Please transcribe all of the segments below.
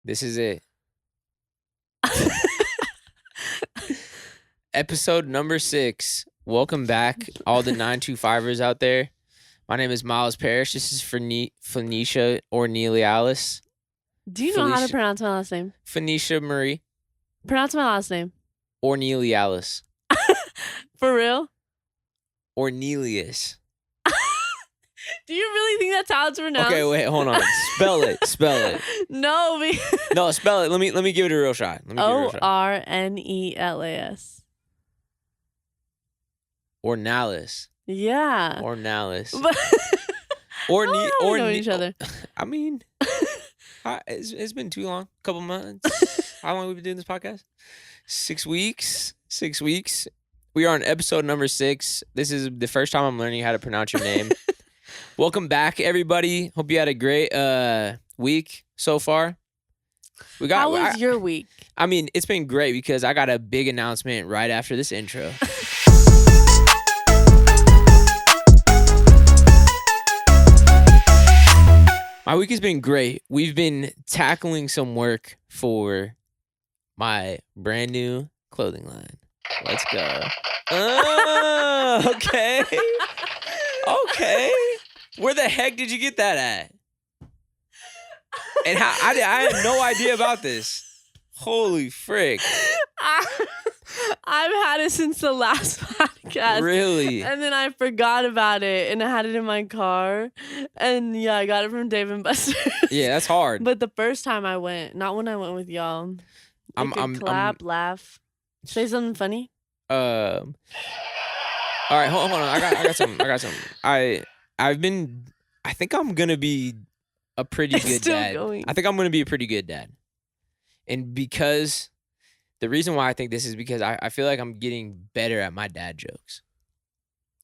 This is it. Episode number 6. Welcome back, all the 925ers out there. My name is Miles Parrish. This is Felisha or Neely Alice. Do you know how to pronounce my last name? Felisha Marie. Pronounce my last name. Or Neely Alice. For real? Ornelius. Do you really think that's how it's pronounced? Okay, wait, hold on. Spell it. No, No, spell it. Let me give it a real shot. Ornelas. Ornalis. Yeah. Ornalis. Or know each other. I mean, it's been too long. A couple months. How long have we been doing this podcast? 6 weeks. 6 weeks. We are on episode number 6. This is the first time I'm learning how to pronounce your name. Welcome back, everybody. Hope you had a great week so far. How was your week? I mean, it's been great because I got a big announcement right after this intro. My week has been great. We've been tackling some work for my brand new clothing line. Let's go. Oh, okay. Okay. Where the heck did you get that at? And how I had no idea about this. Holy frick. I've had it since the last podcast. Really? And then I forgot about it and I had it in my car. And yeah, I got it from Dave and Buster's. Yeah, that's hard. But the first time I went, not when I went with y'all. I'm laugh. Say something funny. All right, hold on. I got something. I think I'm gonna be a pretty good dad. I think I'm gonna be a pretty good dad. And because the reason why I think this is because I feel like I'm getting better at my dad jokes.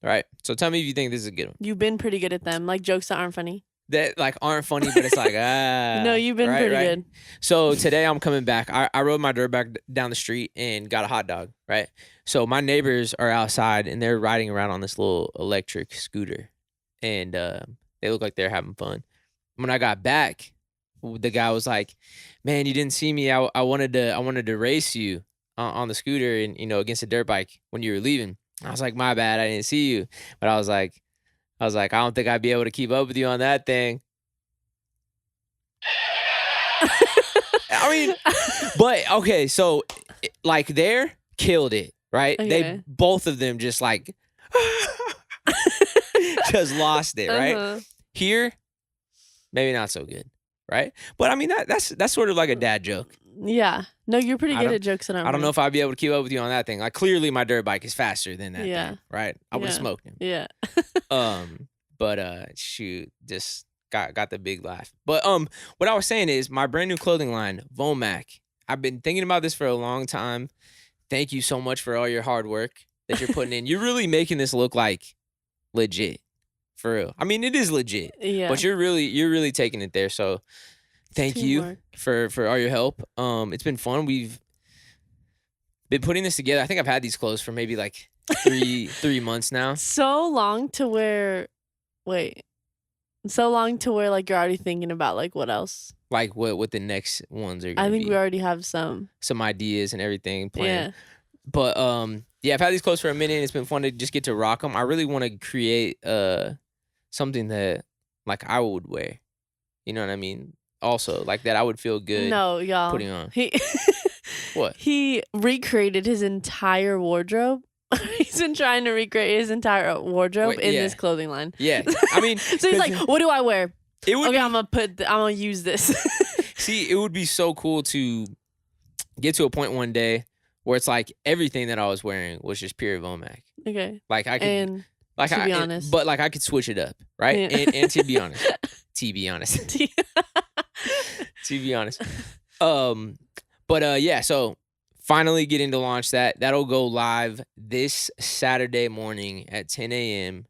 All right. So tell me if you think this is a good one. You've been pretty good at them, like jokes that aren't funny. That like aren't funny, but it's like No, you've been pretty good. So today I'm coming back. I rode my dirt bike down the street and got a hot dog. Right. So my neighbors are outside and they're riding around on this little electric scooter, and they look like they're having fun. When I got back, the guy was like, "Man, you didn't see me. I wanted to race you on the scooter and against a dirt bike when you were leaving." I was like, "My bad, I didn't see you." But I was like, I don't think I'd be able to keep up with you on that thing. I mean, but okay, so like there killed it, right? Okay. They both of them just like just lost it, right? Uh-huh. Here, maybe not so good, right? But I mean that's sort of like a dad joke. Yeah. No, you're pretty good at jokes that aren't I don't funny. know if I'd be able to keep up with you on that thing. Like clearly my dirt bike is faster than that thing, right? I would have smoked him. Yeah. But shoot, just got the big laugh. But what I was saying is my brand new clothing line, Vomac. I've been thinking about this for a long time. Thank you so much for all your hard work that you're putting in. You're really making this look like legit. For real. I mean, it is legit. Yeah. But you're really taking it there. So thank you for all your help. It's been fun. We've been putting this together. I think I've had these clothes for maybe like 3 months now. So long to where like you're already thinking about like what else? Like what the next ones are gonna I think be. we already have some ideas and everything planned. Yeah. But yeah, I've had these clothes for a minute and it's been fun to just get to rock them. I really want to create something that like I would wear. You know what I mean? Also, like that I would feel good putting on. What? He recreated his entire wardrobe. He's been trying to recreate his entire wardrobe in this clothing line. Yeah. I mean, so he's like, what do I wear? I'm gonna use this. See, it would be so cool to get to a point one day where it's like everything that I was wearing was just pure Vomac. Okay. Like I could to be honest. But like I could switch it up, right? Yeah. And to be honest. To be honest. But yeah, so finally getting to launch that. That'll go live this Saturday morning at 10 a.m.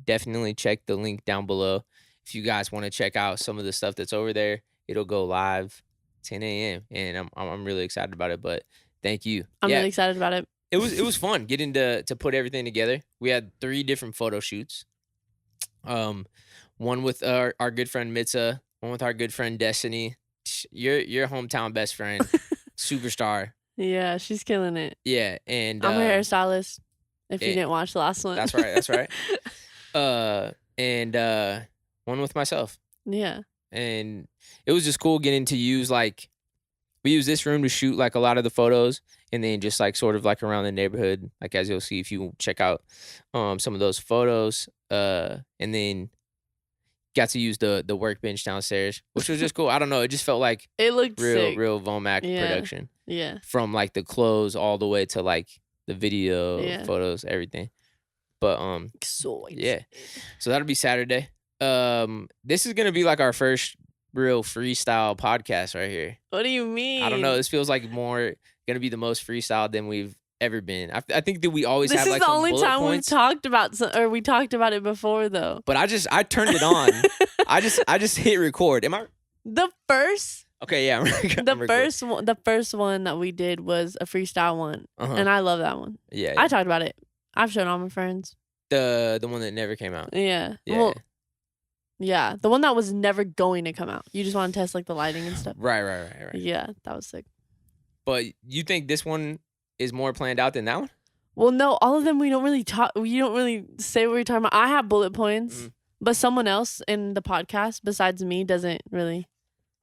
Definitely check the link down below if you guys want to check out some of the stuff that's over there. It'll go live 10 a.m. and I'm really excited about it. But thank you. I'm really excited about it. It was fun getting to put everything together. We had 3 different photo shoots. One with our good friend Mitza, one with our good friend Destiny. your hometown best friend, superstar. Yeah, she's killing it. Yeah, and I'm her hairstylist. If you didn't watch the last one. That's right. That's right. And one with myself. Yeah. And it was just cool getting to use like we use this room to shoot like a lot of the photos, and then just like sort of like around the neighborhood, like as you'll see if you check out some of those photos. And then got to use the workbench downstairs, which was just cool. I don't know, it just felt like it looked sick. real Vomac production. Yeah. From like the clothes all the way to like the video, photos, everything. But yeah. So that'll be Saturday. This is gonna be like our first real freestyle podcast right here. What do you mean? I don't know. This feels like more gonna be the most freestyle than we've ever been. I think that we always have like some bullet points. This is the only time we've talked about, or we talked about it before though. But I turned it on. I just hit record. Am I the first? Okay, yeah. The first one that we did was a freestyle one, and I love that one. Yeah, I talked about it. I've shown all my friends. The one that never came out. Yeah. Well, yeah, the one that was never going to come out. You just want to test like the lighting and stuff. Right. Yeah, that was sick. But you think this one is more planned out than that one? Well, no, all of them we don't really talk. We don't really say what we're talking about. I have bullet points, but someone else in the podcast besides me doesn't really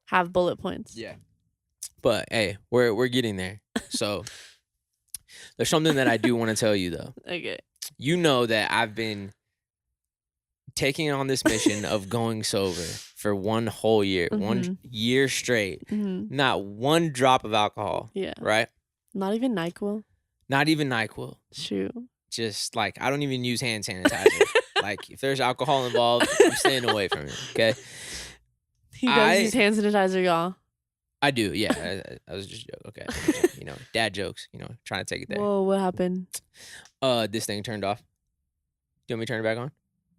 have bullet points. Yeah. But hey, we're getting there. So there's something that I do want to tell you though. Okay. You know that I've been taking on this mission of going sober for one whole year, 1 year straight, not one drop of alcohol. Yeah. Right? Not even NyQuil? Not even NyQuil. Shoot. Just like, I don't even use hand sanitizer. Like, if there's alcohol involved, I'm staying away from it, okay? He does use hand sanitizer, y'all. I do, yeah. I was just joking. Okay. You know, dad jokes, trying to take it there. Whoa, what happened? This thing turned off. Do you want me to turn it back on?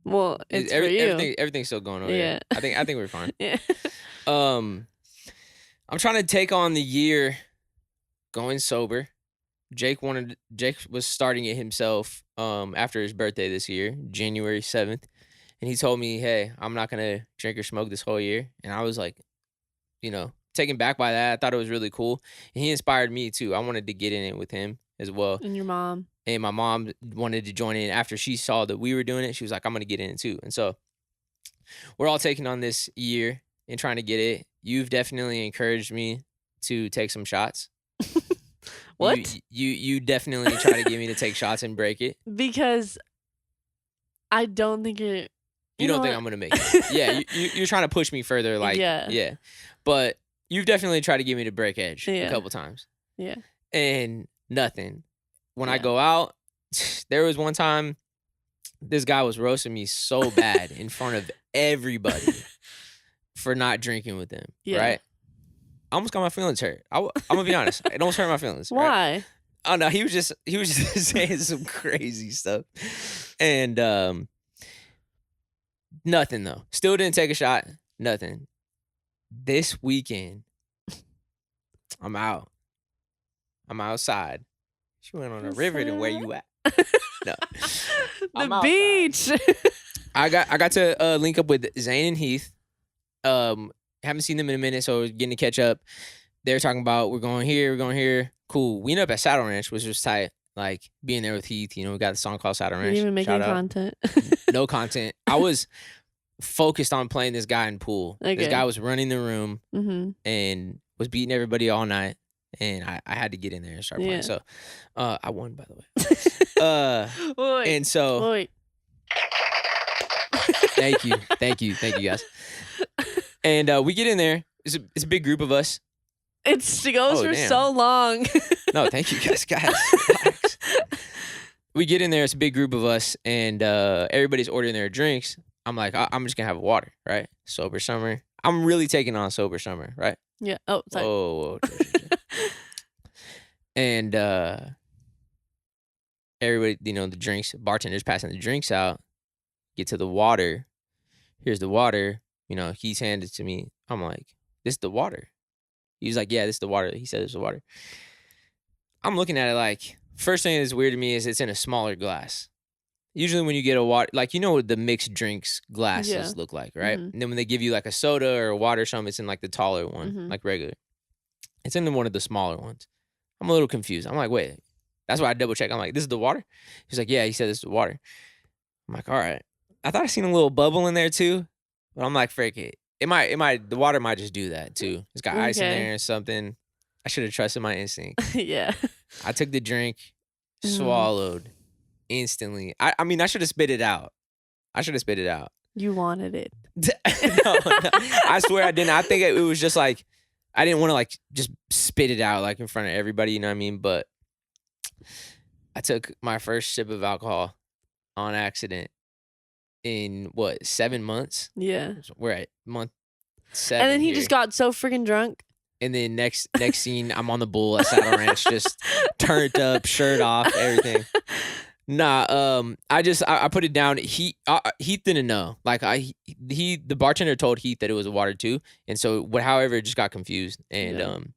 Well, it's for you. Everything's still going on. Yeah. I think we're fine. Yeah. I'm trying to take on the year going sober. Jake was starting it himself after his birthday this year, January 7th. And he told me, hey, I'm not going to drink or smoke this whole year. And I was like, taken back by that. I thought it was really cool. And he inspired me too. I wanted to get in it with him as well. And your mom. And my mom wanted to join in after she saw that we were doing it. She was like, I'm going to get in it too. And so we're all taking on this year and trying to get it. You've definitely encouraged me to take some shots. What? You definitely try to get me to take shots and break it. Because I don't think you're... You don't think I'm going to make it. Yeah, you're trying to push me further. Like, yeah. But you've definitely tried to get me to break edge a couple times. Yeah. And nothing. When I go out, there was one time this guy was roasting me so bad in front of everybody for not drinking with them. Yeah. Right? I almost got my feelings hurt. I'm gonna be honest. It almost hurt my feelings. Why? Right? Oh no, he was just saying some crazy stuff. And nothing though. Still didn't take a shot. Nothing. This weekend, I'm out. I'm outside. She went on a river to where you at? No. The beach. I got to link up with Zane and Heath. Haven't seen them in a minute, so we're getting to catch up. They're talking about we're going here. Cool. We ended up at Saddle Ranch, which was tight. Like being there with Heath, we got a song called Saddle Ranch. You even making content? No content. I was focused on playing this guy in pool. Okay. This guy was running the room and was beating everybody all night. And I had to get in there and start playing. So I won, by the way. Wait, and so wait. Thank you guys. And we get in there. It's a big group of us. It goes for so long. No, thank you guys. Relax. We get in there. It's a big group of us, and everybody's ordering their drinks. I'm like, I'm just gonna have water, right? Sober summer. I'm really taking on sober summer, right? Yeah. Oh, sorry. Whoa. And everybody, the drinks, bartender's passing the drinks out. Get to the water. Here's the water. He's handed it to me. I'm like, this is the water. He's like, yeah, this is the water. He said it's the water. I'm looking at it like, first thing that's weird to me is it's in a smaller glass. usually when you get a water, like, you know what the mixed drinks glasses look like, right? Mhm. And then when they give you like a soda or a water or something, it's in like the taller one, Mhm. like regular. It's in one of the smaller ones. I'm a little confused. I'm like, wait, that's why I double check. I'm like, this is the water? He's like, yeah, he said this is the water. I'm like, all right. I thought I seen a little bubble in there too, but I'm like, frick it. The water might just do that too. It's got ice in Okay. there or something. I should have trusted my instinct. Yeah. I took the drink, Mm. swallowed instantly. I mean, I should have spit it out. You wanted it. No, I swear I didn't. I think it was just like, I didn't want to like just spit it out like in front of everybody, you know what I mean? But I took my first sip of alcohol on accident in what, 7 months? Yeah. We're at month 7. And then he here. just got so freaking drunk. And then next scene, I'm on the bull at Saddle Ranch, just turned up, shirt off, everything. Nah, I put it down. Heath didn't know. Like the bartender told Heath that it was a water too, and so however, it just got confused. And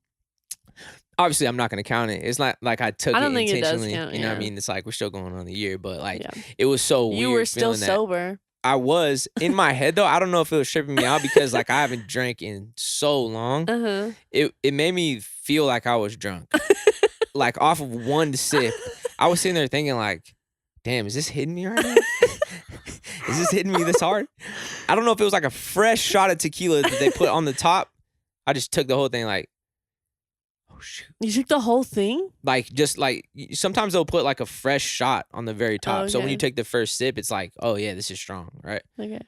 obviously, I'm not gonna count it. It's not like I took I don't it think it does intentionally. count, You know what I yeah. mean? It's like we're still going on the year, but like Yeah. it was so weird. You were still feeling that. sober. I was in my head though. I don't know if it was tripping me out because like I haven't drank in so long. Uh-huh. It made me feel like I was drunk. Like off of one sip, I was sitting there thinking like, damn, is this hitting me right now? Is this hitting me this hard? I don't know if it was like a fresh shot of tequila that they put on the top. I just took the whole thing like, oh shoot. You took the whole thing? Like just like sometimes they'll put like a fresh shot on the very top. So when okay. you take the first sip, it's like, oh yeah, this is strong, right? Okay.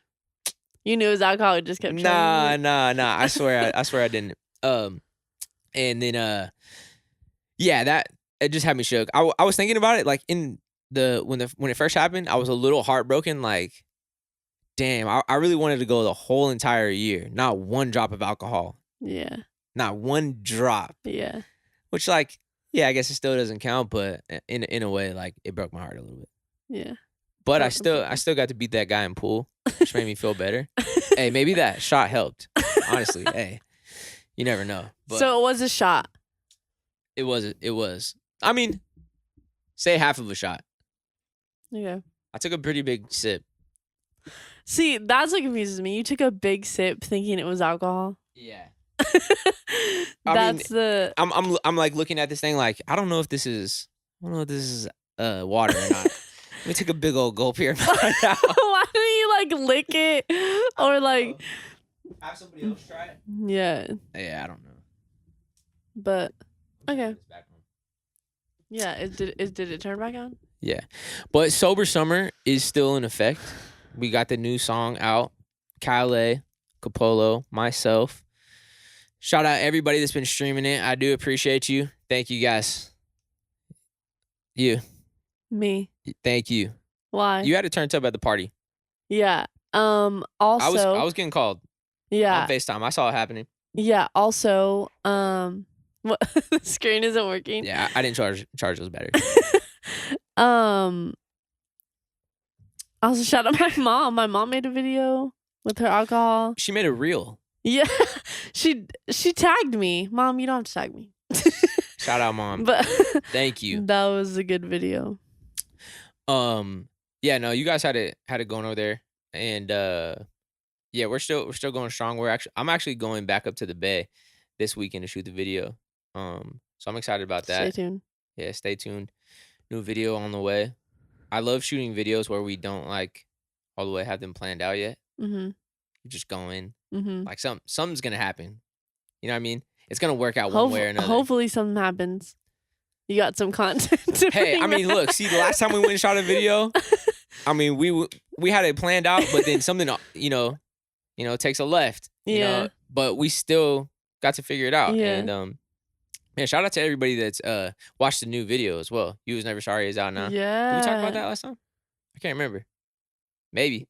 You knew it was alcohol. It just kept Nah. chugging I swear I didn't. And then yeah, that it just had me shook. I was thinking about it like in when it first happened, I was a little heartbroken. Like, damn, I really wanted to go the whole entire year, not one drop of alcohol, Yeah. not one drop. Yeah. Which like, yeah, I guess it still doesn't count, but in a way, like it broke my heart a little bit. Yeah. But I still got to beat that guy in pool, which made me feel better. Hey, maybe that shot helped. Honestly, hey, you never know. But So it was a shot. It was. I mean, say half of a shot. Okay. I took a pretty big sip. See, that's what confuses me. You took a big sip thinking it was alcohol. Yeah. That's the. I'm like looking at this thing like I don't know if this is water or not. Let me take a big old gulp here. Why don't you like lick it or like have somebody else try it? Yeah. Yeah, I don't know. But okay. Yeah, did it turn back on? Yeah. But Sober Summer is still in effect. We got the new song out. Kyle, Capolo, myself. Shout out everybody that's been streaming it. I do appreciate you. Thank you guys. You. Me. Thank you. Why? You had it turned up at the party. Yeah. Also I was getting called. Yeah. On FaceTime. I saw it happening. Yeah. Also, what the screen isn't working. Yeah, I didn't charge those batteries. Also shout out my mom. My mom made a video with her alcohol. She made a reel. Yeah. She tagged me. Mom, you don't have to tag me. Shout out, Mom. But thank you. That was a good video. Yeah, no, you guys had it going over there. And yeah, we're still going strong. I'm actually going back up to the Bay this weekend to shoot the video. So I'm excited about that. Stay tuned. Yeah, stay tuned. New video on the way. I love shooting videos where we don't like all the way have them planned out yet. Mm-hmm. You just go in. Mm-hmm. Like something's gonna happen. You know what I mean? It's gonna work out one way or another. Hopefully something happens. You got some content. Hey, I mean, look, see, the last time we went and shot a video, I mean, we had it planned out, but then something, you know, takes a left. You know, but we still got to figure it out. Yeah. And man, shout out to everybody that's watched the new video as well. You Was Never Sorry is out now. Yeah. Did we talk about that last time? I can't remember. Maybe.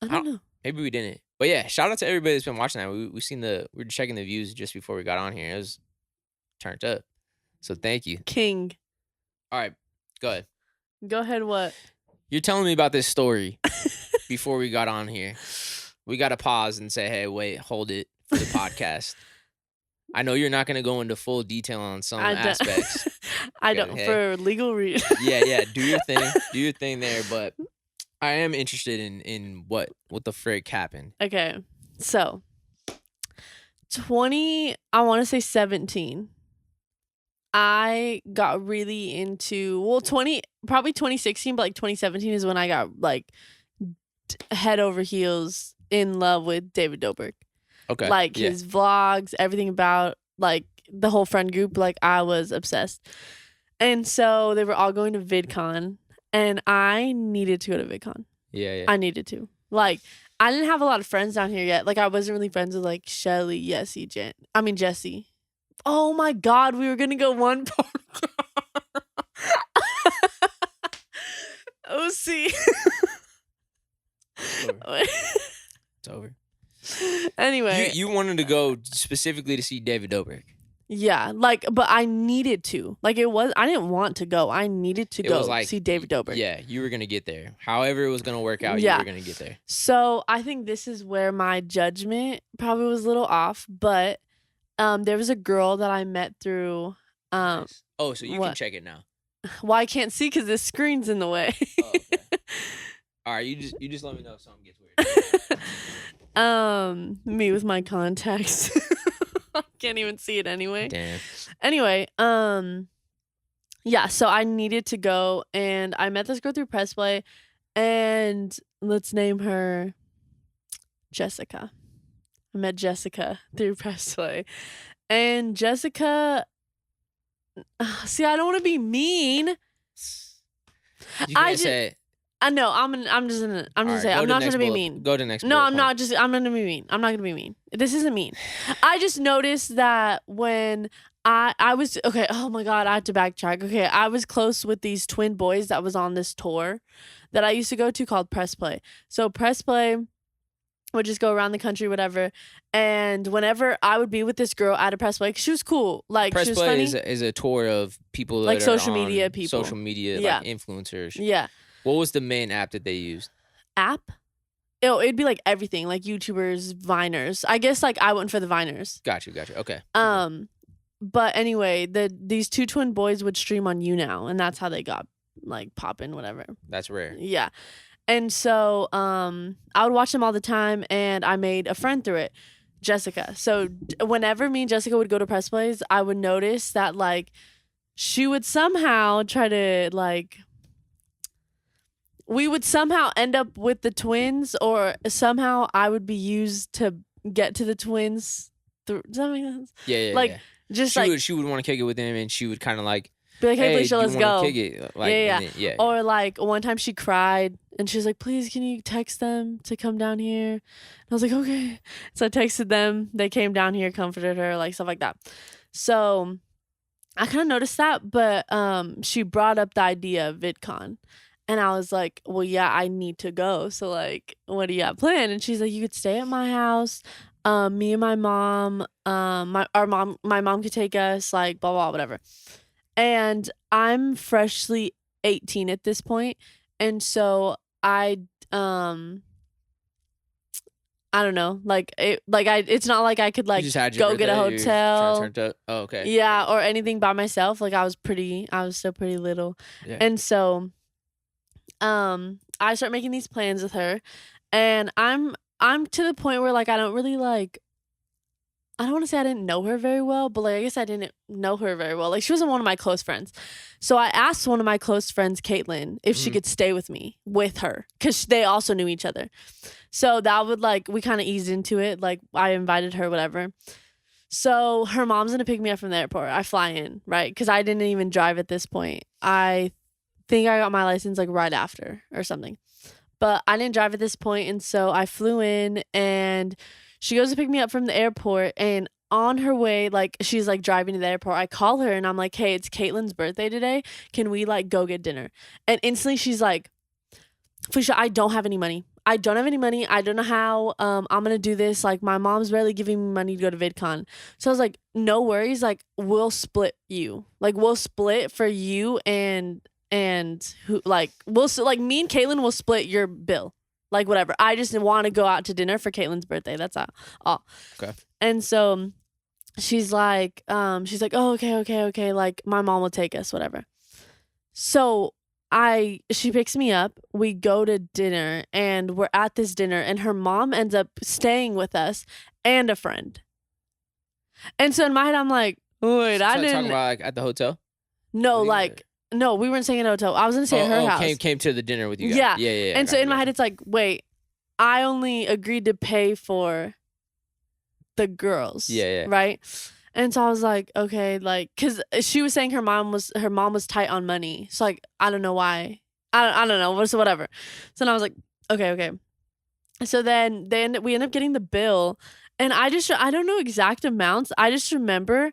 I don't know. Maybe we didn't. But yeah, shout out to everybody that's been watching that. We were checking the views just before we got on here. It was turned up. So thank you. King. All right, go ahead. Go ahead, what? You're telling me about this story before we got on here. We got to pause and say, hey, wait, hold it for the podcast. I know you're not going to go into full detail on some aspects. I don't for legal reasons. Yeah. Do your thing. Do your thing there. But I am interested in what the frick happened. Okay, so I want to say 17. I got really into probably 2016, but like 2017 is when I got like head over heels in love with David Dobrik. Okay. Like his vlogs, everything about like the whole friend group, like I was obsessed. And so they were all going to Vidcon and I needed to go to Vidcon. Yeah. I needed to. Like I didn't have a lot of friends down here yet. Like I wasn't really friends with like Shelly, Jesse. Oh my God, we were gonna go one podcast. Oh, see. It's over. Anyway, you wanted to go specifically to see David Dobrik. Yeah, like, but I needed to. Like, I didn't want to go. I needed to go see David Dobrik. Yeah, you were gonna get there. However it was gonna work out, you were gonna get there. So I think this is where my judgment probably was a little off, but there was a girl that I met through. Nice. Oh, so you can check it now. Well, I can't see because the screen's in the way. Oh, okay. All right, you just let me know if something gets weird. Me with my contacts. I can't even see it anyway. Damn. Anyway, yeah, so I needed to go and I met this girl through Press Play and let's name her Jessica. I met Jessica through Press Play. And Jessica, see, I don't want to be mean. You can't say it. I know. I'm just gonna say I'm not gonna be mean. Go to the next. No, I'm not. I'm gonna be mean. I'm not gonna be mean. This isn't mean. I just noticed that when I was okay. Oh my God, I had to backtrack. Okay, I was close with these twin boys that was on this tour that I used to go to called Press Play. So Press Play would just go around the country, whatever. And whenever I would be with this girl at a Press Play, 'cause she was cool. Like Press she was Play funny. is a tour of people that like are social on media people, social media, like influencers. Yeah. What was the main app that they used? App? It'd be like everything, like YouTubers, Viners. I guess like I went for the Viners. Got you. Okay. But anyway, these two twin boys would stream on YouNow, and that's how they got like popping, whatever. That's rare. Yeah. And so I would watch them all the time, and I made a friend through it, Jessica. So whenever me and Jessica would go to Press Plays, I would notice that like she would somehow try to like. We would somehow end up with the twins, or somehow I would be used to get to the twins. Does that make sense? Yeah. Like, yeah. just she would want to kick it with him, and she would kind of like be like, "Hey, Felisha, let's go." Kick it? Like, Yeah. Or like one time she cried, and she was like, "Please, can you text them to come down here?" And I was like, "Okay." So I texted them. They came down here, comforted her, like stuff like that. So I kind of noticed that, but she brought up the idea of VidCon. And I was like, well, yeah, I need to go. So, like, what do you got planned? And she's like, you could stay at my house. Me and my mom, my mom could take us, like, blah, blah, whatever. And I'm freshly 18 at this point. And so I don't know, it's not like I could like go get a hotel. Oh, okay. Yeah, or anything by myself. Like I was still pretty little. Yeah. And so I start making these plans with her, and I'm to the point where like I don't really like. I don't want to say I didn't know her very well, but like I guess I didn't know her very well. Like she wasn't one of my close friends, so I asked one of my close friends, Caitlin, if she could stay with me with her because they also knew each other. So that would like we kind of eased into it. Like I invited her, whatever. So her mom's gonna pick me up from the airport. I fly in, right? Because I didn't even drive at this point. I think I got my license like right after or something, but I didn't drive at this point, and so I flew in, and she goes to pick me up from the airport, and on her way, like she's like driving to the airport, I call her and I'm like, hey, it's Caitlin's birthday today, can we like go get dinner? And instantly she's like, Felisha, I don't have any money. I don't know how I'm gonna do this. Like my mom's barely giving me money to go to VidCon. So I was like, no worries, like we'll split you. Like we'll split for you and who like we'll like me and Caitlin will split your bill. Like whatever. I just want to go out to dinner for Caitlin's birthday. That's all. Okay. And so she's like, oh, okay, like my mom will take us, whatever. So she picks me up, we go to dinner, and we're at this dinner, and her mom ends up staying with us and a friend. And so in my head, I'm like, wait, I didn't. Talking about like at the hotel? No, no, we weren't staying in a hotel. I was gonna stay at her house. Came to the dinner with you guys. Yeah. And so in my head, it's like, wait, I only agreed to pay for the girls. Yeah. Right. And so I was like, okay, like, cause she was saying her mom was tight on money. So like, I don't know why. I don't know. So whatever. So then I was like, okay. So then we end up getting the bill, and I don't know exact amounts. I just remember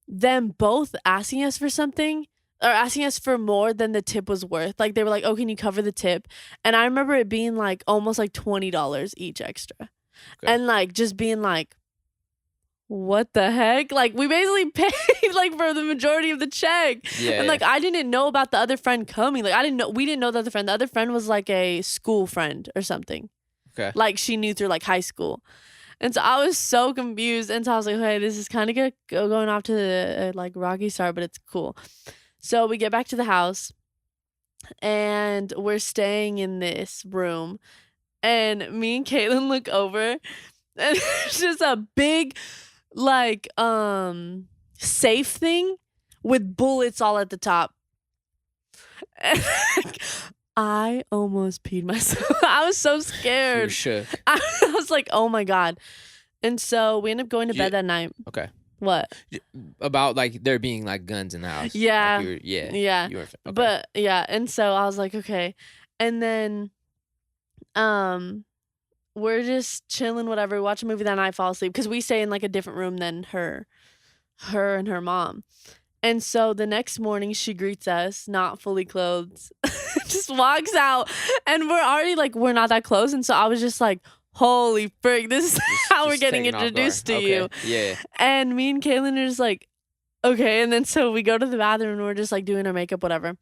them both asking us for something, or asking us for more than the tip was worth. Like they were like, oh, can you cover the tip? And I remember it being like almost like $20 each extra. Okay. And like just being like, what the heck? Like we basically paid like for the majority of the check. Yeah. And like I didn't know about the other friend coming. Like we didn't know the other friend. The other friend was like a school friend or something. Okay. Like she knew through like high school. And so I was so confused. And so I was like, hey, this is kind of going off to the like rocky start, but it's cool. So we get back to the house, and we're staying in this room, and me and Caitlin look over, and it's just a big like safe thing with bullets all at the top. And I almost peed myself. I was so scared. Sure. I was like, oh my God. And so we ended up going to bed that night. Okay. What? About like there being like guns in the house. Yeah. Like yeah. Okay. But yeah, and so I was like, okay. And then we're just chilling, whatever. We watch a movie that night, fall asleep, because we stay in like a different room than her and her mom. And so the next morning she greets us, not fully clothed, just walks out, and we're already like, we're not that close. And so I was just like, holy frick, this is how we're getting introduced to you. Yeah. And me and Caitlin are just like, okay. And then so we go to the bathroom, and we're just like doing our makeup, whatever.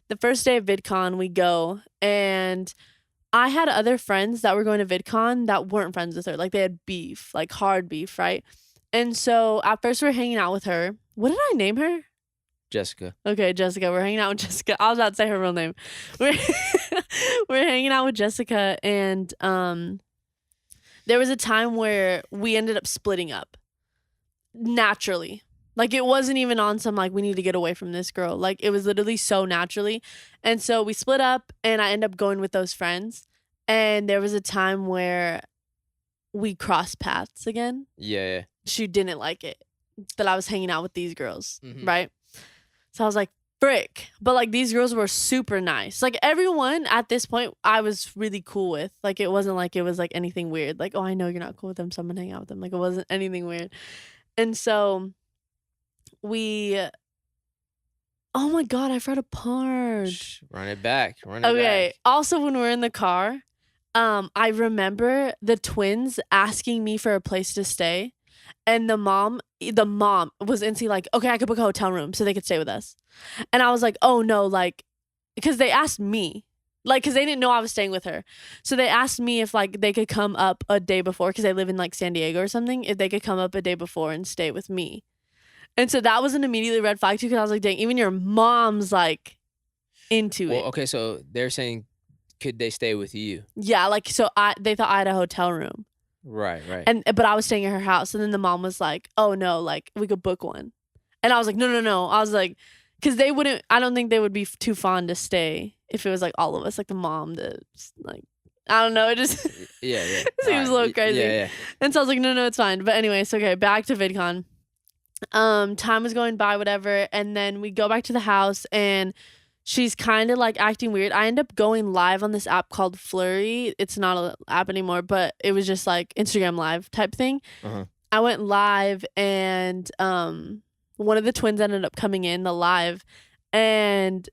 The first day of VidCon, we go, and I had other friends that were going to VidCon that weren't friends with her. Like they had beef, like hard beef, right? And so at first we're hanging out with her. What did I name her? Jessica. Okay, Jessica. We're hanging out with Jessica. I was about to say her real name. We're hanging out with Jessica, and there was a time where we ended up splitting up naturally. Like it wasn't even on some like we need to get away from this girl. Like it was literally so naturally. And so we split up, and I ended up going with those friends. And there was a time where we crossed paths again. Yeah. She didn't like it that I was hanging out with these girls, right? So I was like, frick. But like these girls were super nice. Like everyone at this point I was really cool with. Like it wasn't like it was like anything weird. Like, oh, I know you're not cool with them, so I'm gonna hang out with them. Like it wasn't anything weird. And so oh my God, I forgot a part. Run it back. Okay. Also, when we're in the car, I remember the twins asking me for a place to stay. And the mom was instantly like, okay, I could book a hotel room so they could stay with us. And I was like, oh no, like, because they asked me, like, because they didn't know I was staying with her. So they asked me if like they could come up a day before, because they live in like San Diego or something, if they could come up a day before and stay with me. And so that was an immediately red flag too, because I was like, dang, even your mom's like into it. Okay, so they're saying, could they stay with you? Yeah, like, so they thought I had a hotel room. Right. But I was staying at her house, and then the mom was like, oh no, like we could book one. And I was like, no. I was like, because I don't think they would be too fond to stay if it was like all of us, like the mom, like, I don't know, it just yeah seems a little crazy. Yeah. And so I was like, no, it's fine. But anyways, okay, back to VidCon. Time was going by, whatever, and then we go back to the house, and she's kind of like acting weird. I end up going live on this app called Flurry. It's not an app anymore, but it was just like Instagram Live type thing. I went live, and one of the twins ended up coming in the live, and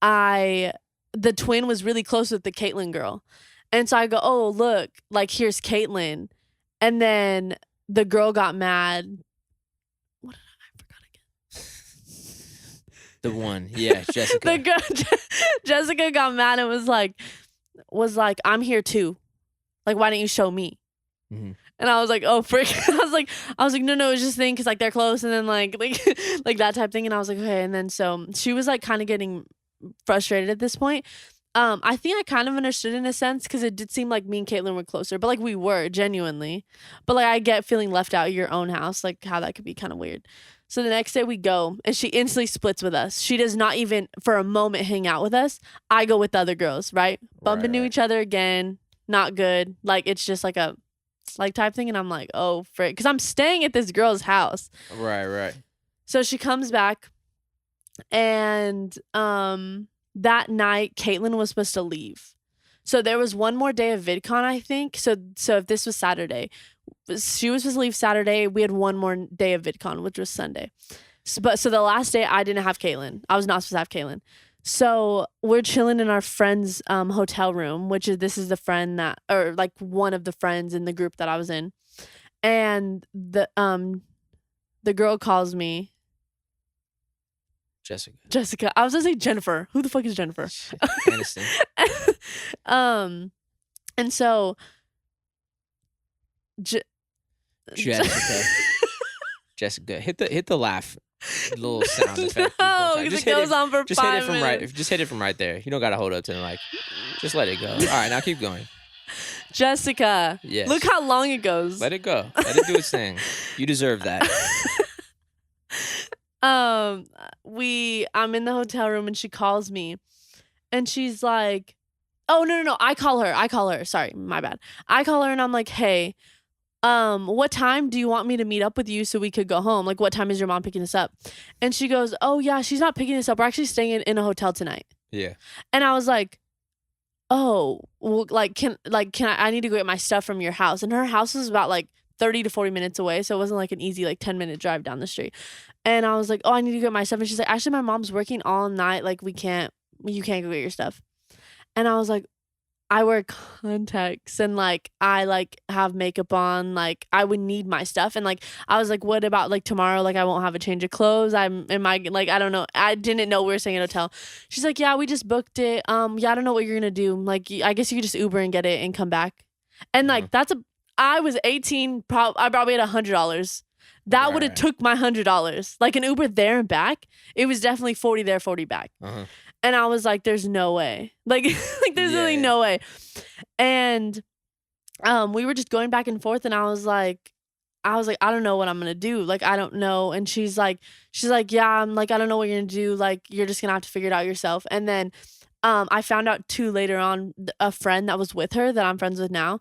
the twin was really close with the Caitlin girl. And so I go, oh, look, like here's Caitlin. And then the girl got mad. What did I forgot again? The one, yeah, Jessica. The girl, Jessica got mad and was like, I'm here too. Like, why didn't you show me? And I was like, oh, frick. I was like, no, it's just a thing because, like, they're close. And then, like like that type thing. And I was like, okay. And then so she was, like, kind of getting frustrated at this point. I think I kind of understood in a sense because it did seem like me and Caitlin were closer. But, like, we were, genuinely. But, like, I get feeling left out of your own house. Like, how that could be kind of weird. So the next day we go, and she instantly splits with us. She does not even, for a moment, hang out with us. I go with the other girls, right? Bump into each other again. Not good. Like, it's just like a like type thing, and I'm like, oh frick, because I'm staying at this girl's house. Right. So she comes back, and that night Caitlin was supposed to leave. So there was one more day of VidCon, I think. So if this was Saturday, she was supposed to leave Saturday. We had one more day of VidCon, which was Sunday. So the last day I didn't have Caitlin. I was not supposed to have Caitlin. So we're chilling in our friend's hotel room, this is the friend that, or like one of the friends in the group that I was in. And the girl calls me Jessica. I was gonna say Jennifer. Who the fuck is Jennifer? Aniston. And so Jessica, hit the laugh little sound effect. No, because it goes on for 5 minutes. Just hit it from right there. You don't gotta hold up to it, like, just let it go. All right, now keep going. Jessica. Yes. Look how long it goes. Let it go. Let it do its thing. You deserve that. I'm in the hotel room and she calls me, and she's like, oh no, I call her. Sorry, my bad. I call her and I'm like, hey, what time do you want me to meet up with you so we could go home? Like, what time is your mom picking us up? And she goes, oh yeah, she's not picking us up. We're actually staying in a hotel tonight. Yeah. And I was like, oh, well, can I need to go get my stuff from your house. And her house was about like 30 to 40 minutes away. So it wasn't like an easy like 10-minute drive down the street. And I was like, oh, I need to get my stuff. And she's like, actually, my mom's working all night. Like, you can't go get your stuff. And I was like, I wear contacts and like I like have makeup on, like I would need my stuff. And like I was like, what about like tomorrow? Like I won't have a change of clothes. I don't know. I didn't know we were staying at a hotel. She's like, yeah, we just booked it. Yeah, I don't know what you're gonna do. Like I guess you could just Uber and get it and come back. And like I was 18. I probably had $100. That would have took my $100. Like an Uber there and back. It was definitely 40 there, 40 back. And I was like, there's no way. Like there's really no way. And we were just going back and forth, and I was like, I don't know what I'm gonna do. Like, I don't know. And she's like, yeah, I'm like, I don't know what you're gonna do. Like, you're just gonna have to figure it out yourself. And then I found out too later on, a friend that was with her that I'm friends with now,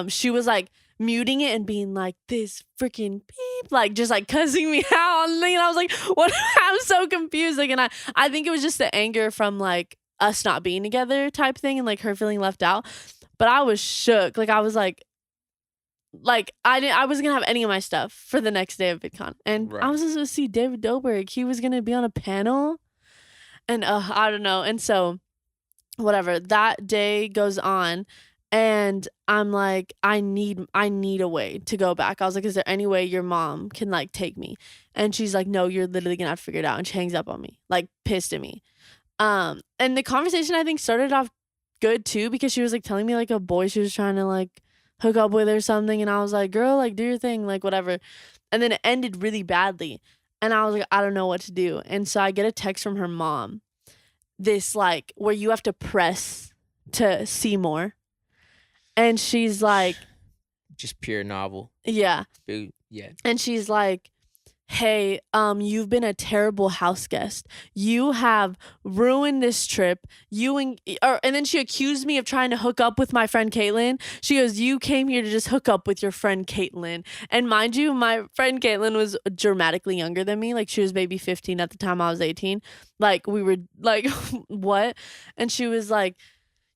she was like muting it and being like, this freaking beep, like just like cussing me out. And I was like, what? I'm so confused. Like, and I think it was just the anger from like us not being together type thing and like her feeling left out. But I was shook. Like I was like I wasn't gonna have any of my stuff for the next day of VidCon. And I was just gonna see David Dobrik. He was gonna be on a panel. And I don't know. And so whatever, that day goes on. And I'm like, I need a way to go back. I was like, is there any way your mom can like take me? And she's like, no, you're literally gonna have to figure it out. And she hangs up on me, like pissed at me. And the conversation I think started off good too, because she was like telling me like a boy she was trying to like hook up with or something. And I was like, girl, like do your thing, like whatever. And then it ended really badly. And I was like, I don't know what to do. And so I get a text from her mom, this like where you have to press to see more. And she's like, just pure novel. Yeah. Yeah. And she's like, hey, you've been a terrible house guest. You have ruined this trip. And then she accused me of trying to hook up with my friend Caitlin. She goes, you came here to just hook up with your friend Caitlin. And mind you, my friend Caitlin was dramatically younger than me. Like she was maybe 15 at the time I was 18. Like we were like, what? And she was like,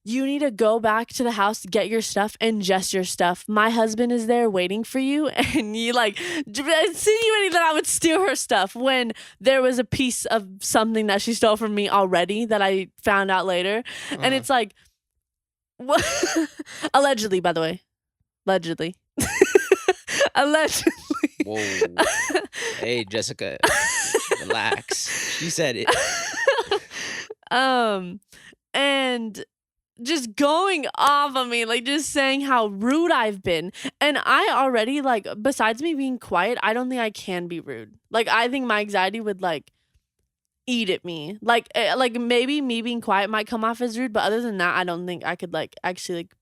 you need to go back to the house, get your stuff, and just your stuff. My husband is there waiting for you. And you like insinuating that I would steal her stuff when there was a piece of something that she stole from me already that I found out later. And it's like, what? Allegedly, by the way. Allegedly. Whoa. Hey, Jessica. Relax. She said it. And just going off on me, like just saying how rude I've been. And I already like, besides me being quiet, I don't think I can be rude. Like I think my anxiety would like eat at me. Like maybe me being quiet might come off as rude, but other than that, I don't think I could like actually like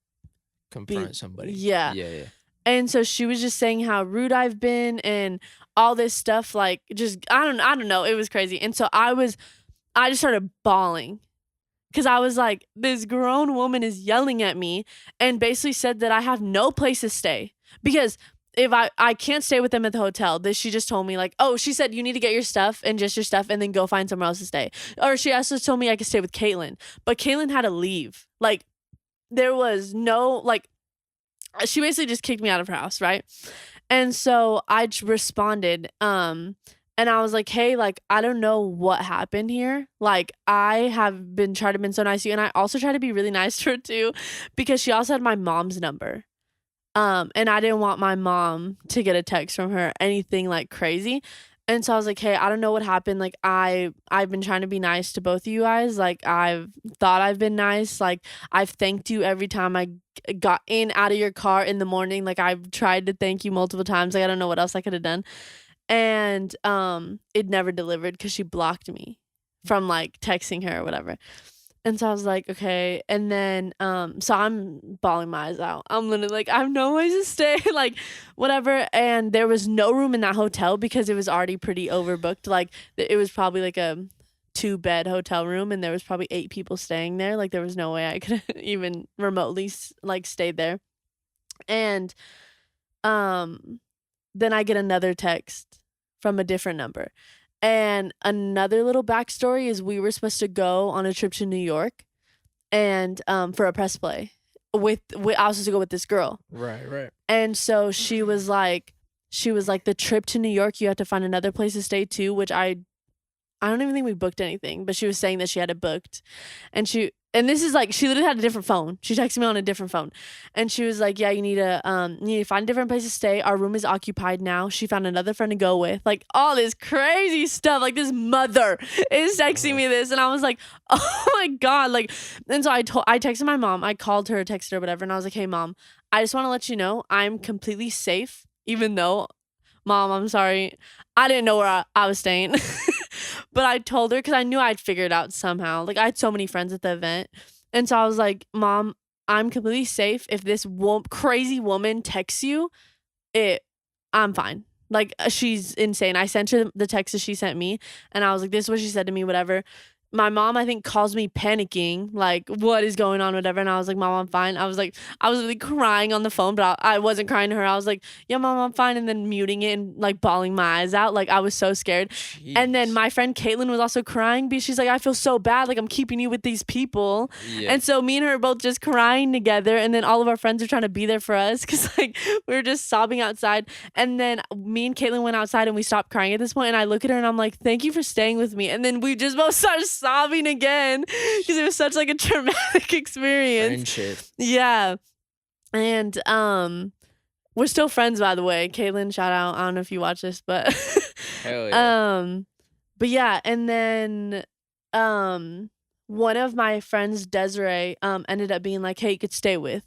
confront somebody. Yeah. Yeah. And so she was just saying how rude I've been and all this stuff, like just I don't know. It was crazy. And so I just started bawling. Because I was like, this grown woman is yelling at me and basically said that I have no place to stay. Because if I can't stay with them at the hotel, she just told me like, oh, she said you need to get your stuff and just your stuff and then go find somewhere else to stay. Or she also told me I could stay with Caitlin. But Caitlin had to leave. Like there was no, like, she basically just kicked me out of her house, right? And so I responded, and I was like, hey, like, I don't know what happened here. Like, I have been trying to be so nice to you. And I also try to be really nice to her too, because she also had my mom's number. And I didn't want my mom to get a text from her, anything like crazy. And so I was like, hey, I don't know what happened. Like, I've been trying to be nice to both of you guys. Like, I've thought I've been nice. Like, I've thanked you every time I got out of your car in the morning. Like, I've tried to thank you multiple times. Like, I don't know what else I could have done. And it never delivered because she blocked me from like texting her or whatever. And so I was like, okay. And then so I'm bawling my eyes out. I'm literally like, I have no place to stay, like whatever. And there was no room in that hotel because it was already pretty overbooked. Like it was probably like a 2-bed hotel room and there was probably 8 people staying there. Like there was no way I could even remotely like stay there. And then I get another text from a different number. And another little backstory is we were supposed to go on a trip to New York and for a press play I was supposed to go with this girl. Right. And so she was like, the trip to New York, you have to find another place to stay too, which I don't even think we booked anything, but she was saying that she had it booked. And this is like, she literally had a different phone. She texted me on a different phone. And she was like, yeah, you need to find a different place to stay. Our room is occupied now. She found another friend to go with. Like all this crazy stuff. Like this mother is texting me this. And I was like, oh my God. Like, and so I texted my mom. I called her, texted her, whatever. And I was like, hey mom, I just want to let you know I'm completely safe. Even though, mom, I'm sorry. I didn't know where I was staying. But I told her because I knew I'd figure it out somehow. Like I had so many friends at the event. And so I was like, mom, I'm completely safe. If this crazy woman texts you, I'm fine. Like she's insane. I sent her the text that she sent me. And I was like, this is what she said to me, whatever. My mom, I think, calls me panicking, like, what is going on, whatever. And I was like, mom, I'm fine. I was really crying on the phone, but I wasn't crying to her. I was like, yeah, mom, I'm fine. And then muting it and like bawling my eyes out. Like I was so scared. Jeez. And then my friend Caitlin was also crying because she's like, I feel so bad. Like I'm keeping you with these people. Yeah. And so me and her are both just crying together. And then all of our friends are trying to be there for us because like we were just sobbing outside. And then me and Caitlin went outside and we stopped crying at this point. And I look at her and I'm like, thank you for staying with me. And then we just both started sobbing again because it was such like a traumatic experience. Friendship. Yeah. And we're still friends, by the way. Caitlin, shout out. I don't know if you watch this, but Hell yeah. But yeah, and then one of my friends, Desiree, ended up being like, hey, you could stay with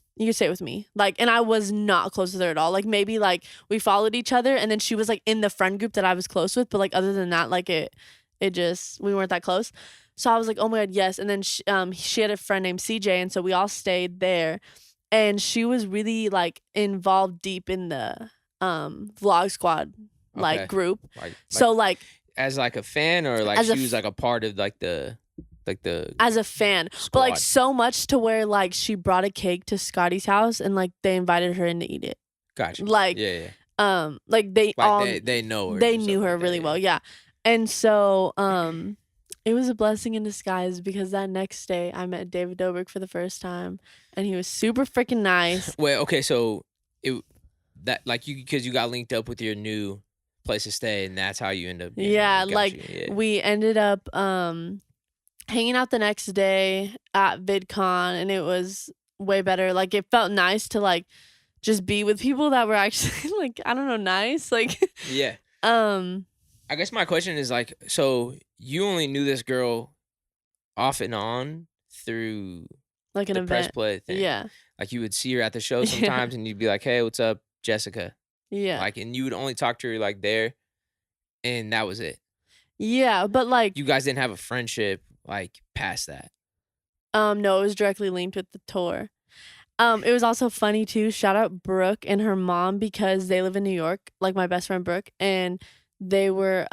me. Like, and I was not close with her at all. Like maybe like we followed each other and then she was like in the friend group that I was close with, but like other than that, like it just, we weren't that close. So I was like, oh my God, yes. And then she had a friend named CJ. And so we all stayed there. And she was really like involved deep in the vlog squad like group. So like as like a fan or like she was like a part of like the as a fan. Squad. But like so much to where like she brought a cake to Scotty's house and like they invited her in to eat it. Gotcha. Like yeah. Like they like all they know her. They knew her really well, yeah. And so it was a blessing in disguise because that next day I met David Dobrik for the first time and he was super freaking nice. Wait, okay, so because you got linked up with your new place to stay and that's how you end up. Yeah, we ended up hanging out the next day at Vidcon and it was way better. Like it felt nice to like just be with people that were actually like, I don't know, nice. Like yeah. I guess my question is like, so you only knew this girl off and on through Like an the press event. play thing. Yeah. Like you would see her at the show sometimes, and you'd be like, "Hey, what's up, Jessica?" Yeah. Like, and you would only talk to her like there, and that was it. Yeah, but like You guys didn't have a friendship like past that. no, it was directly linked with the tour. It was also funny too. Shout out Brooke and her mom because they live in New York, like my best friend Brooke, and they were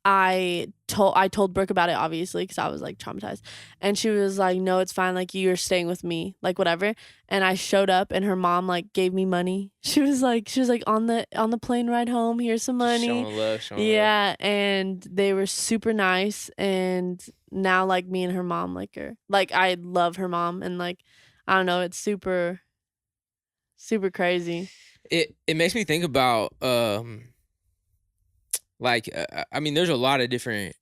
I told Brooke about it obviously because I was like traumatized, and she was like, "No, it's fine. Like you're staying with me, like whatever." And I showed up, and her mom like gave me money. She was like on the plane ride home. Here's some money. Showing love. Yeah, and they were super nice, and now like me and her mom like her. Like I love her mom, and like I don't know, it's super crazy. It makes me think about like I mean, there's a lot of different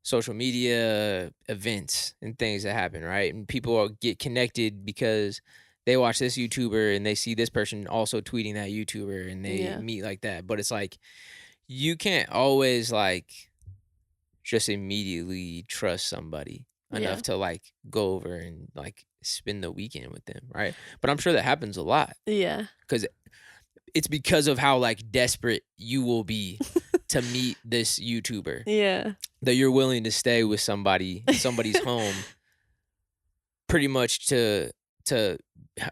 social media events and things that happen, right? And people get connected because they watch this YouTuber and they see this person also tweeting that YouTuber and they meet like that. But it's like you can't always like just immediately trust somebody enough to like go over and like spend the weekend with them, right? But I'm sure that happens a lot. Yeah. It's because of how like desperate you will be to meet this YouTuber. Yeah. That you're willing to stay with somebody's home pretty much to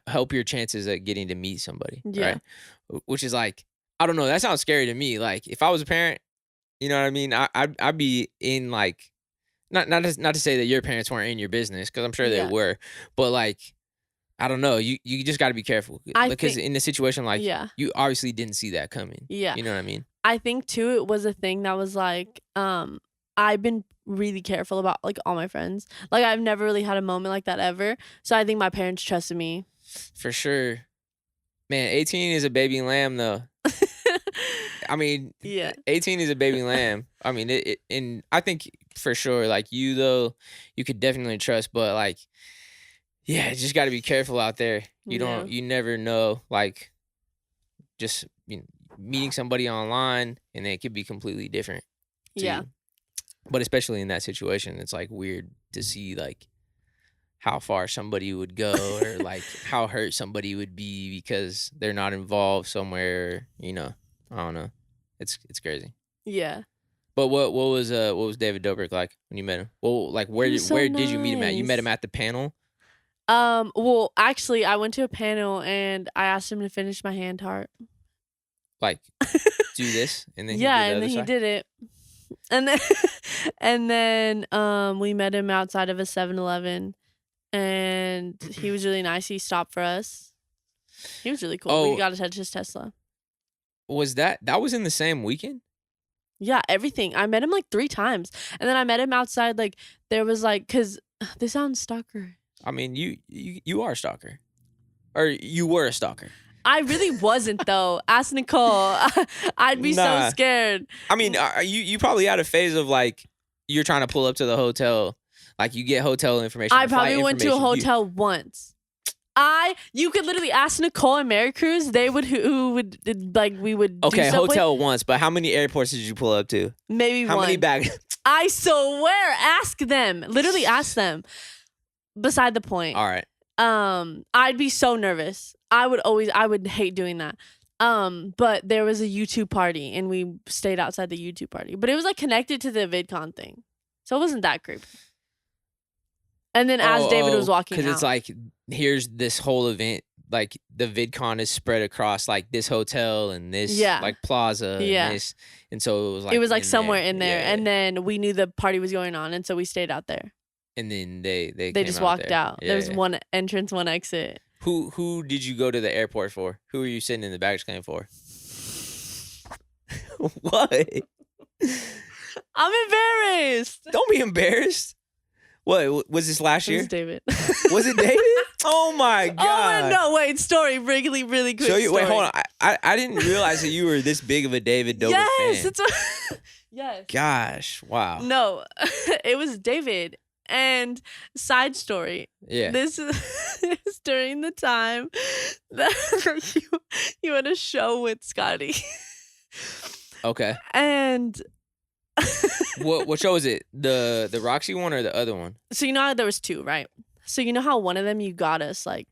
help your chances at getting to meet somebody. Yeah. Right? Which is like, I don't know, that sounds scary to me. Like if I was a parent, you know what I mean? I'd be in like not to say that your parents weren't in your business, because I'm sure they were, but like I don't know. You just got to be careful because in a situation like you obviously didn't see that coming. Yeah. You know what I mean? I think too it was a thing that was like I've been really careful about like all my friends. Like I've never really had a moment like that ever. So I think my parents trusted me. For sure. Man, 18 is a baby lamb though. I mean, 18 is a baby lamb. I mean, and I think for sure like you though, you could definitely trust, but like yeah, just got to be careful out there. You never know, like, just meeting somebody online and it could be completely different. Yeah. But especially in that situation, it's like weird to see like how far somebody would go or like how hurt somebody would be because they're not involved somewhere. I don't know. It's crazy. Yeah. But what was David Dobrik like when you met him? Well, like where did you meet him at? You met him at the panel? Well, actually, I went to a panel and I asked him to finish my hand heart. Like, do this, and then he did it, and then we met him outside of a 7-Eleven, and he was really nice. He stopped for us. He was really cool. Oh, we got to touch his Tesla. Was that was in the same weekend? Yeah, everything. I met him like 3 times, and then I met him outside. Like there was like, cause this sounds stalker. I mean, you are a stalker, or you were a stalker. I really wasn't though. Ask Nicole. I'd be so scared. I mean, you probably had a phase of like you're trying to pull up to the hotel, like you get hotel information. I probably went to a hotel once. You could literally ask Nicole and Mary Cruz. They would who would like we would. Okay, do hotel with. once, but how many airports did you pull up to? Maybe how one. Many bags? I swear, ask them. Literally ask them. Beside the point. All right. I'd be so nervous. I would hate doing that. But there was a YouTube party and we stayed outside the YouTube party. But it was like connected to the VidCon thing. So it wasn't that creepy. And then as David was walking out. Because it's like, here's this whole event. Like the VidCon is spread across like this hotel and this like plaza and this. And so it was like somewhere in there. And then we knew the party was going on. And so we stayed out there. And then they just walked out. Yeah, There's one entrance, one exit. Who did you go to the airport for? Who were you sitting in the baggage claim for? What? I'm embarrassed. Don't be embarrassed. What was this last year? It was David. Was it David? Oh my god! Oh no! Wait, story. Really quick. Show you. Wait, hold on. I didn't realize that you were this big of a David Dobrik fan. Yes, it's yes. Gosh, wow. No, it was David. And side story. Yeah. This is during the time that you had a show with Scotty. Okay. And What show is it? The Roxy one or the other one? So you know how there was 2, right? So you know how one of them you got us like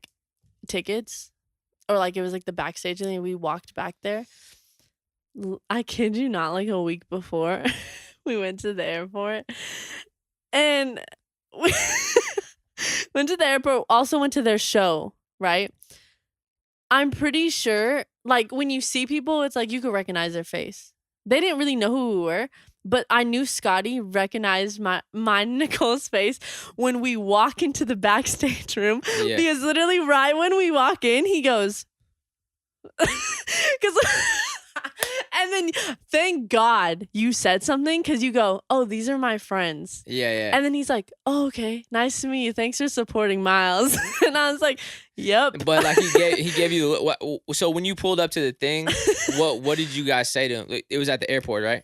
tickets, or like it was like the backstage and then we walked back there. I kid you not, like a week before we went to the airport, and we went to the airport. Also went to their show, right? I'm pretty sure, like when you see people, it's like you could recognize their face. They didn't really know who we were, but I knew Scotty recognized my Nicole's face when we walk into the backstage room. Yeah. Because literally right when we walk in, he goes, and then thank God you said something, because you go, oh, these are my friends. Yeah. And then he's like, oh, okay, nice to meet you. Thanks for supporting Miles. And I was like, yep. But like he gave you what? So when you pulled up to the thing, what did you guys say to him? It was at the airport, right?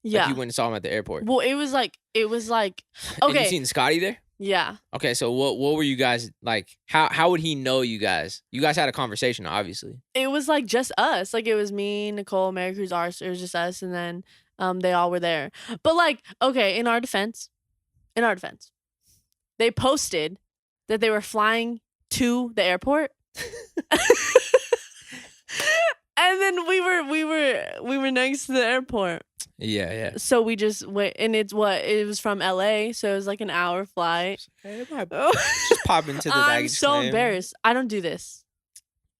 Yeah. Like you went and saw him at the airport. Well, it was like okay. And you seen Scotty there? Yeah. Okay, so what were you guys like? How would he know you guys? You guys had a conversation, obviously. It was like just us. Like it was me, Nicole, Mary Cruz, ours. It was just us, and then they all were there. But like, okay, in our defense, they posted that they were flying to the airport. And then we were next to the airport. Yeah. So we just went, and it was from LA, so it was like an hour flight. Hey, just pop into the baggage I'm so claim. embarrassed. I don't do this.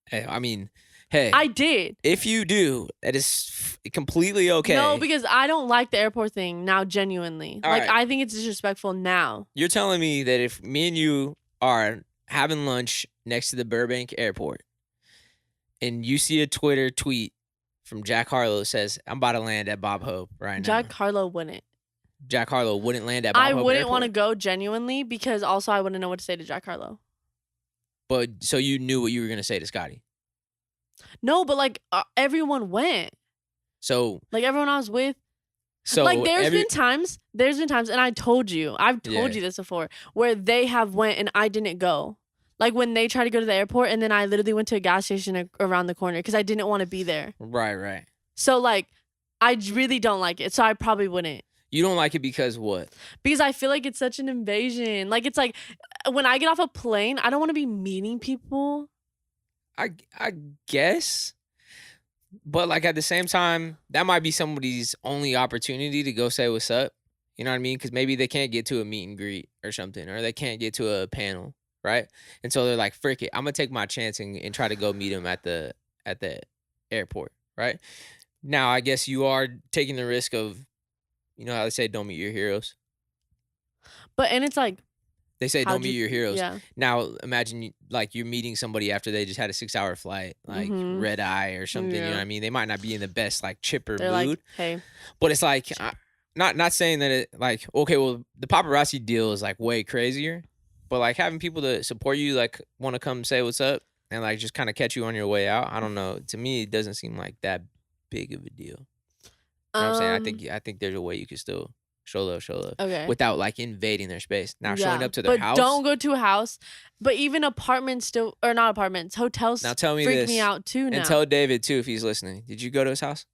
Hey, I mean, hey. I did. If you do, that is completely okay. No, because I don't like the airport thing now, genuinely. All like, right. I think it's disrespectful now. You're telling me that if me and you are having lunch next to the Burbank airport and you see a Twitter tweet from Jack Harlow that says, I'm about to land at Bob Hope right now. Jack Harlow wouldn't. Jack Harlow wouldn't land at Bob Hope I wouldn't Airport? want to go genuinely, because also I wouldn't know what to say to Jack Harlow. But so you knew what you were going to say to Scotty? No, but like everyone went. So like everyone I was with. So like there's been times, and I've told you this before, where they have went and I didn't go. Like when they tried to go to the airport, and then I literally went to a gas station around the corner because I didn't want to be there. Right. So like, I really don't like it. So I probably wouldn't. You don't like it because what? Because I feel like it's such an invasion. Like it's like when I get off a plane, I don't want to be meeting people. I guess. But like at the same time, that might be somebody's only opportunity to go say what's up. You know what I mean? Because maybe they can't get to a meet and greet or something, or they can't get to a panel, right? And so they're like, frick it, I'm gonna take my chance and try to go meet him at the airport, right? Now I guess you are taking the risk of, you know how they say don't meet your heroes? And it's like, they say don't meet your heroes. Yeah. Now imagine you're meeting somebody after they just had a 6-hour flight, like red eye or something. You know what I mean? They might not be in the best like chipper They're mood. Like, hey. But it's like not saying that it like, okay, well the paparazzi deal is like way crazier, but like having people to support you, like want to come say what's up and like just kind of catch you on your way out. I don't know. To me, it doesn't seem like that big of a deal. You know what I'm saying? I think there's a way you can still show love, okay, without like invading their space. Now showing up to their house. But don't go to a house. But even apartments still, or not apartments, hotels. Now tell me freak this, me out too. Now. And tell David too if he's listening. Did you go to his house?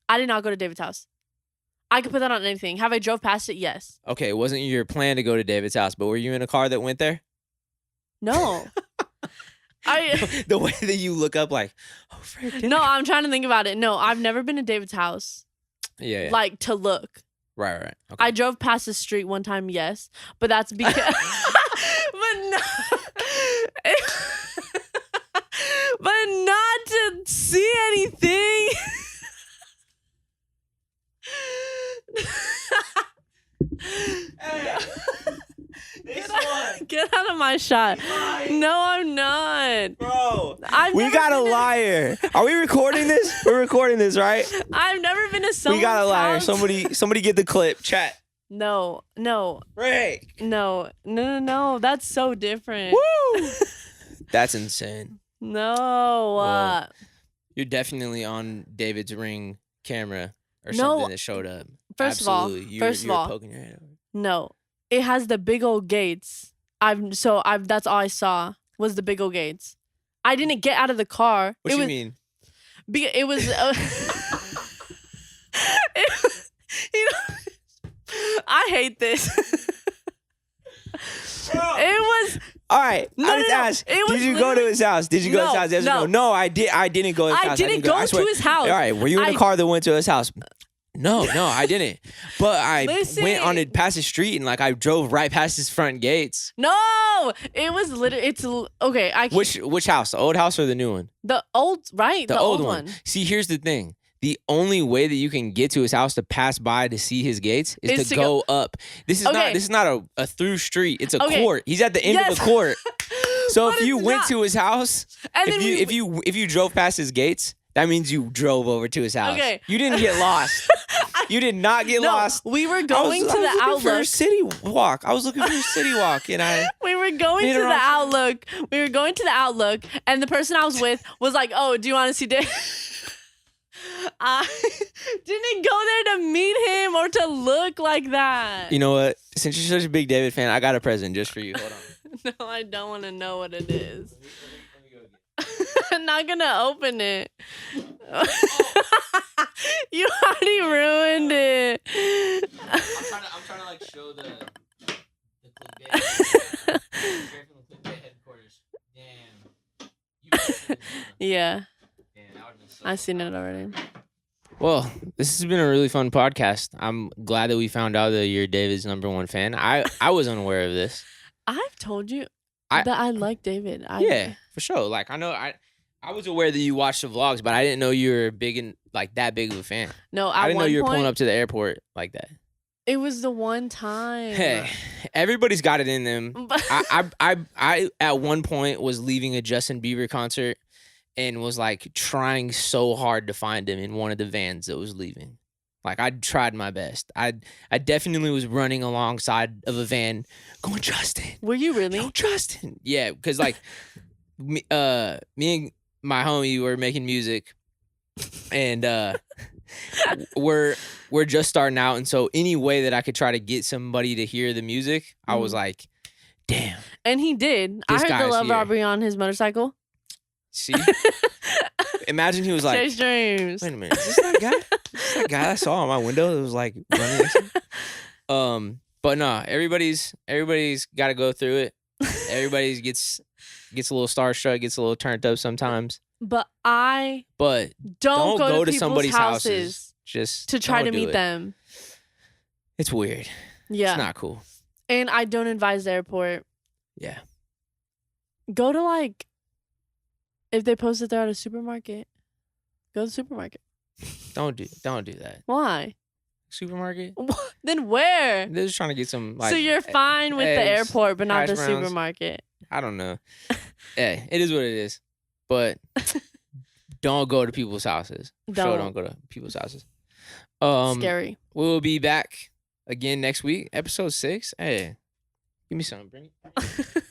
I did not go to David's house. I could put that on anything. Have I drove past it? Yes. Okay, it wasn't your plan to go to David's house, but were you in a car that went there? No. The way that you look up like, oh, frick. No, I'm trying to think about it. No, I've never been to David's house. Yeah. Like to look. Right. Okay. I drove past the street one time, yes, but that's because, but no, but not to see anything. Hey, get out of my shot. No, I'm not. Bro, we got a liar. Are we recording this? We're recording this, right? I've never been to someone's We got a liar. house. Somebody get the clip. Chat. No. Rick. No. That's so different. Woo! That's insane. No. Well, you're definitely on David's Ring camera or something that showed up. First of all, poking your head over. No, it has the big old gates. That's all I saw was the big old gates. I didn't get out of the car. What do you mean? It was. You know hate this. It was all right. No, I just asked. Did you go to his house? Did you go to his house? Yes or no? No, I did. I didn't go to his house. I didn't go to his house. All right. Were you in a car that went to his house? No, I didn't. But I went on it past the street and like I drove right past his front gates. No, it was literally. It's okay. Which house? The old house or the new one? The old, right? The old one. See, here's the thing. The only way that you can get to his house to pass by to see his gates is to go up. This is not a through street. It's a court. He's at the end of the court. So if you went to his house, and if you drove past his gates, that means you drove over to his house. Okay. You didn't get lost. You did not get lost. We were going to the Outlook. For a city walk. I was looking for a city walk, and we were going to the Outlook. We were going to the Outlook, and the person I was with was like, "Oh, do you want to see Dave?" I didn't go there to meet him or to look like that. You know what? Since you're such a big David fan, I got a present just for you. Hold on. No, I don't want to know what it is. Let me go again. I'm not going to open it. You already ruined it. I'm trying to like show the clickbait. Clickbait headquarters. Damn. Yeah. I've seen it already. Well, this has been a really fun podcast. I'm glad that we found out that you're David's #1 fan. I was unaware of this. I've told you that I like David. Yeah, for sure. Like I know I was aware that you watched the vlogs, but I didn't know you were that big of a fan. No, I didn't know you were pulling up to the airport like that. It was the one time. Hey, everybody's got it in them. I at one point was leaving a Justin Bieber concert and was like trying so hard to find him in one of the vans that was leaving. Like I tried my best. I definitely was running alongside of a van going, Justin. Were you really? Yo, Justin. Yeah, because like me and my homie were making music and we're just starting out, and so any way that I could try to get somebody to hear the music, I was like, damn. And he did. I heard the love robbery on his motorcycle. See? Imagine he was like, Chase Dreams. Wait a minute, is this that guy? Is this that guy I saw on my window that was like running? But nah, everybody's got to go through it. Everybody gets a little starstruck, gets a little turned up sometimes. But don't go to people's somebody's houses just to try to meet them. It's weird. Yeah, it's not cool. And I don't advise the airport. Yeah. Go to like. If they post that they're at a supermarket, go to the supermarket. Don't do that. Why? Supermarket? Then where? They're just trying to get some like. So you're fine with the airport, but not the supermarket. I don't know. Yeah, it is what it is. But don't go to people's houses. Don't go to people's houses. Scary. We will be back again next week, episode 6. Hey, give me something. Bring it.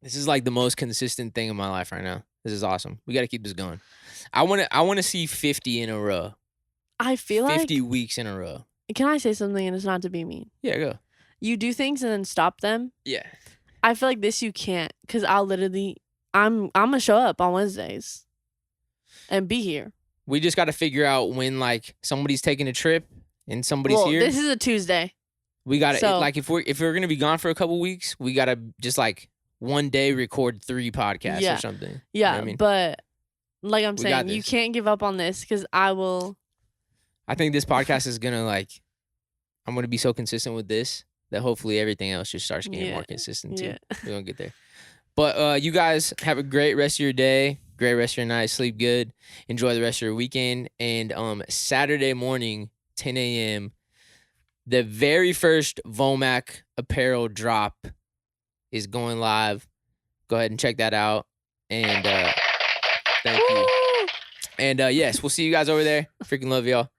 This is like the most consistent thing in my life right now. This is awesome. We got to keep this going. I want to see 50 in a row. I feel 50 weeks in a row. Can I say something, and it's not to be mean? Yeah, go. You do things and then stop them? Yeah. I feel like this you can't, because I'm going to show up on Wednesdays and be here. We just got to figure out when like somebody's taking a trip and somebody's here. This is a Tuesday. We got to like if we're going to be gone for a couple weeks, we got to just like one day record 3 podcasts or something. Yeah, you know what I mean? But like I'm saying, you can't give up on this because I think this podcast is going to like, I'm going to be so consistent with this that hopefully everything else just starts getting more consistent too. Yeah. We're going to get there. But you guys have a great rest of your day, great rest of your night, sleep good, enjoy the rest of your weekend. And Saturday morning, 10 a.m., the very first Vomac apparel drop is going live. Go ahead and check that out. And thank you. And yes, we'll see you guys over there. Freaking love y'all.